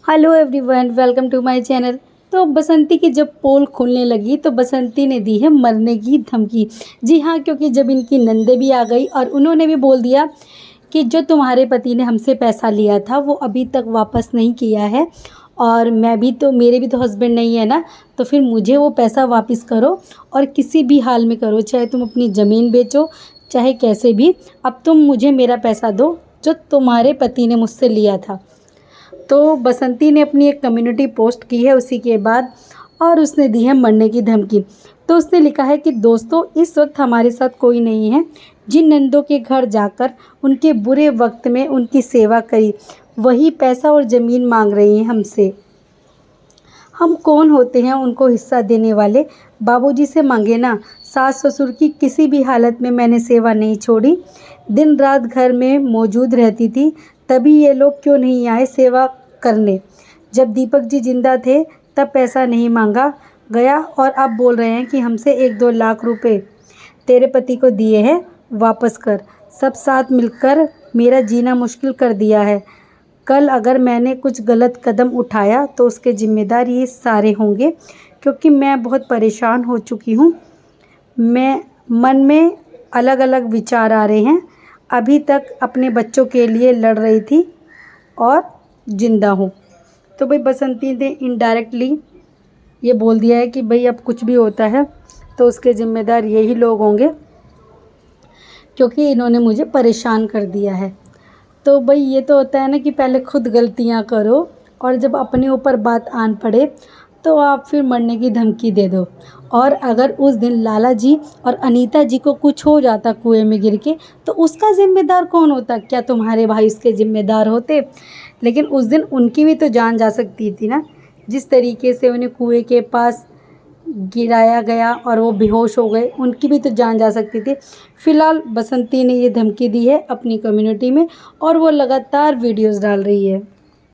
Hello everyone, welcome to my channel. तो बसंती की जब पोल खुलने लगी तो बसंती ने दी है मरने की धमकी। जी हाँ, क्योंकि जब इनकी नंदे भी आ गई और उन्होंने भी बोल दिया कि जो तुम्हारे पति ने हमसे पैसा लिया था वो अभी तक वापस नहीं किया है और मेरे भी तो हस्बैंड नहीं है ना, तो फिर मुझे वो पैसा वापस करो और किसी भी हाल में करो, चाहे तुम अपनी ज़मीन बेचो, चाहे कैसे भी। अब तुम मुझे मेरा पैसा दो जो तुम्हारे पति ने मुझसे लिया था। तो बसंती ने अपनी एक कम्युनिटी पोस्ट की है उसी के बाद, और उसने दी है मरने की धमकी। तो उसने लिखा है कि दोस्तों, इस वक्त हमारे साथ कोई नहीं है। जिन नंदों के घर जाकर उनके बुरे वक्त में उनकी सेवा करी, वही पैसा और ज़मीन मांग रही हैं हमसे। हम कौन होते हैं उनको हिस्सा देने वाले? बाबूजी से मांगे ना। सास ससुर की किसी भी हालत में मैंने सेवा नहीं छोड़ी, दिन रात घर में मौजूद रहती थी। तभी ये लोग क्यों नहीं आए सेवा करने? जब दीपक जी जिंदा थे तब पैसा नहीं मांगा गया और अब बोल रहे हैं कि हमसे 1-2 लाख रुपए तेरे पति को दिए हैं, वापस कर। सब साथ मिलकर मेरा जीना मुश्किल कर दिया है। कल अगर मैंने कुछ गलत कदम उठाया तो उसके ज़िम्मेदार ये सारे होंगे, क्योंकि मैं बहुत परेशान हो चुकी हूँ। मैं मन में अलग अलग विचार आ रहे हैं। अभी तक अपने बच्चों के लिए लड़ रही थी और ज़िंदा हूँ। तो भाई बसंती ने इनडायरेक्टली ये बोल दिया है कि भाई अब कुछ भी होता है तो उसके ज़िम्मेदार यही लोग होंगे, क्योंकि इन्होंने मुझे परेशान कर दिया है। तो भाई ये तो होता है ना कि पहले खुद गलतियाँ करो और जब अपने ऊपर बात आन पड़े तो आप फिर मरने की धमकी दे दो। और अगर उस दिन लाला जी और अनीता जी को कुछ हो जाता कुएं में गिर के, तो उसका ज़िम्मेदार कौन होता? क्या तुम्हारे भाई उसके ज़िम्मेदार होते? लेकिन उस दिन उनकी भी तो जान जा सकती थी ना। जिस तरीके से उन्हें कुएं के पास गिराया गया और वो बेहोश हो गए, उनकी भी तो जान जा सकती थी। फ़िलहाल बसंती ने ये धमकी दी है अपनी कम्युनिटी में और वो लगातार वीडियोज़ डाल रही है।